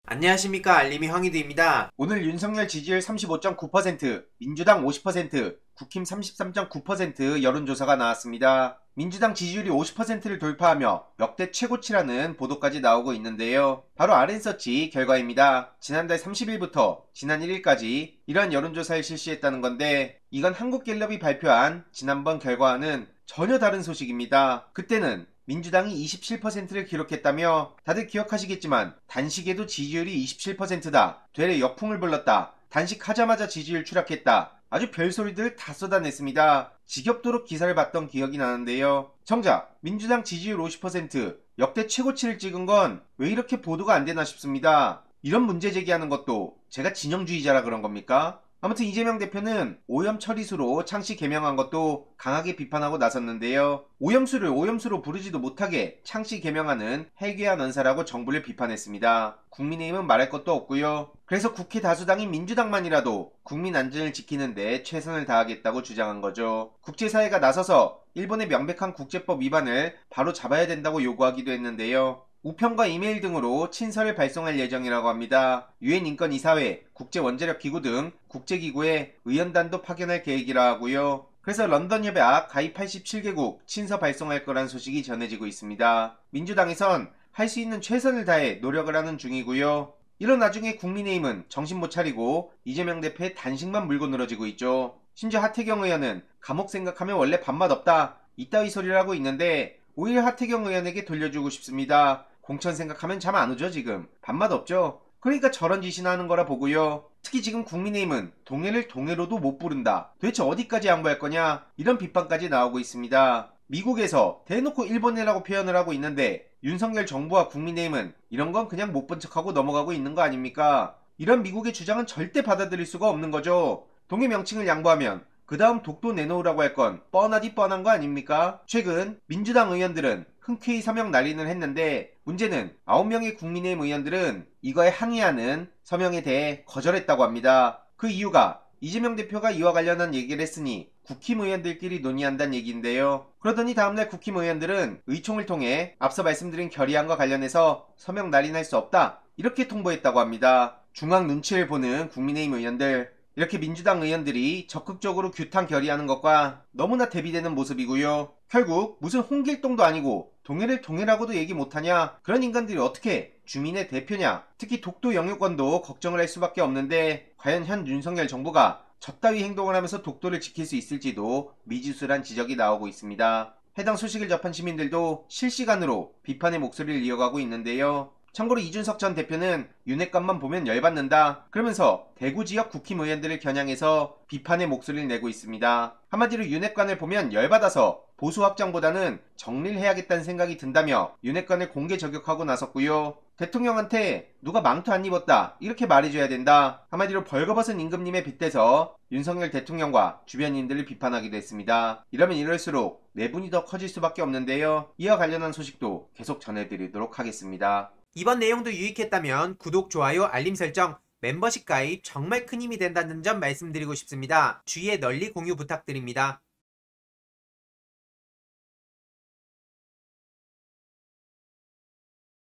안녕하십니까, 알림이 황희두입니다. 오늘 윤석열 지지율 35.9%, 민주당 50%, 국힘 33.9% 여론조사가 나왔습니다. 민주당 지지율이 50%를 돌파하며 역대 최고치라는 보도까지 나오고 있는데요. 바로 RN서치 결과입니다. 지난달 30일부터 지난 1일까지 이러한 여론조사를 실시했다는 건데, 이건 한국갤럽이 발표한 지난번 결과와는 전혀 다른 소식입니다. 그때는 민주당이 27%를 기록했다며, 다들 기억하시겠지만 단식에도 지지율이 27%다, 되레 역풍을 불렀다, 단식하자마자 지지율 추락했다, 아주 별소리들을 다 쏟아냈습니다. 지겹도록 기사를 봤던 기억이 나는데요. 정작 민주당 지지율 50%, 역대 최고치를 찍은 건 왜 이렇게 보도가 안 되나 싶습니다. 이런 문제 제기하는 것도 제가 진영주의자라 그런 겁니까? 아무튼 이재명 대표는 오염 처리수로 창씨 개명한 것도 강하게 비판하고 나섰는데요. 오염수를 오염수로 부르지도 못하게 창씨 개명하는 해괴한 언사라고 정부를 비판했습니다. 국민의힘은 말할 것도 없고요. 그래서 국회 다수당인 민주당만이라도 국민 안전을 지키는데 최선을 다하겠다고 주장한 거죠. 국제사회가 나서서 일본의 명백한 국제법 위반을 바로 잡아야 된다고 요구하기도 했는데요. 우편과 이메일 등으로 친서를 발송할 예정이라고 합니다. 유엔 인권이사회, 국제원자력기구 등 국제기구에 의원단도 파견할 계획이라 하고요. 그래서 런던협약 가입 87개국 친서 발송할 거란 소식이 전해지고 있습니다. 민주당에선 할 수 있는 최선을 다해 노력을 하는 중이고요. 이런 와중에 국민의힘은 정신 못 차리고 이재명 대표의 단식만 물고 늘어지고 있죠. 심지어 하태경 의원은 감옥 생각하면 원래 밥맛 없다, 이따위 소리를 하고 있는데, 오히려 하태경 의원에게 돌려주고 싶습니다. 공천 생각하면 잠 안 오죠. 지금 밥맛 없죠. 그러니까 저런 짓이나 하는 거라 보고요. 특히 지금 국민의힘은 동해를 동해로도 못 부른다, 도대체 어디까지 양보할 거냐, 이런 비판까지 나오고 있습니다. 미국에서 대놓고 일본해라고 표현을 하고 있는데, 윤석열 정부와 국민의힘은 이런 건 그냥 못 본 척하고 넘어가고 있는 거 아닙니까? 이런 미국의 주장은 절대 받아들일 수가 없는 거죠. 동해 명칭을 양보하면 그 다음 독도 내놓으라고 할 건 뻔하디 뻔한 거 아닙니까? 최근 민주당 의원들은 흔쾌히 서명 날리는 했는데, 문제는 9명의 국민의힘 의원들은 이거에 항의하는 서명에 대해 거절했다고 합니다. 그 이유가 이재명 대표가 이와 관련한 얘기를 했으니 국힘 의원들끼리 논의한다는 얘기인데요. 그러더니 다음날 국힘 의원들은 의총을 통해 앞서 말씀드린 결의안과 관련해서 서명 날인할 수 없다, 이렇게 통보했다고 합니다. 중앙 눈치를 보는 국민의힘 의원들, 이렇게 민주당 의원들이 적극적으로 규탄 결의하는 것과 너무나 대비되는 모습이고요. 결국 무슨 홍길동도 아니고 동해를 동해라고도 얘기 못하냐, 그런 인간들이 어떻게 주민의 대표냐, 특히 독도 영유권도 걱정을 할 수밖에 없는데, 과연 현 윤석열 정부가 저따위 행동을 하면서 독도를 지킬 수 있을지도 미지수란 지적이 나오고 있습니다. 해당 소식을 접한 시민들도 실시간으로 비판의 목소리를 이어가고 있는데요. 참고로 이준석 전 대표는 윤핵관만 보면 열받는다, 그러면서 대구 지역 국힘 의원들을 겨냥해서 비판의 목소리를 내고 있습니다. 한마디로 윤핵관을 보면 열받아서 보수 확장보다는 정리를 해야겠다는 생각이 든다며 윤핵관을 공개 저격하고 나섰고요. 대통령한테 누가 망토 안 입었다, 이렇게 말해줘야 된다, 한마디로 벌거벗은 임금님에 빗대서 윤석열 대통령과 주변인들을 비판하기도 했습니다. 이러면 이럴수록 내분이 더 커질 수밖에 없는데요. 이와 관련한 소식도 계속 전해드리도록 하겠습니다. 이번 내용도 유익했다면 구독, 좋아요, 알림 설정, 멤버십 가입 정말 큰 힘이 된다는 점 말씀드리고 싶습니다. 주위에 널리 공유 부탁드립니다.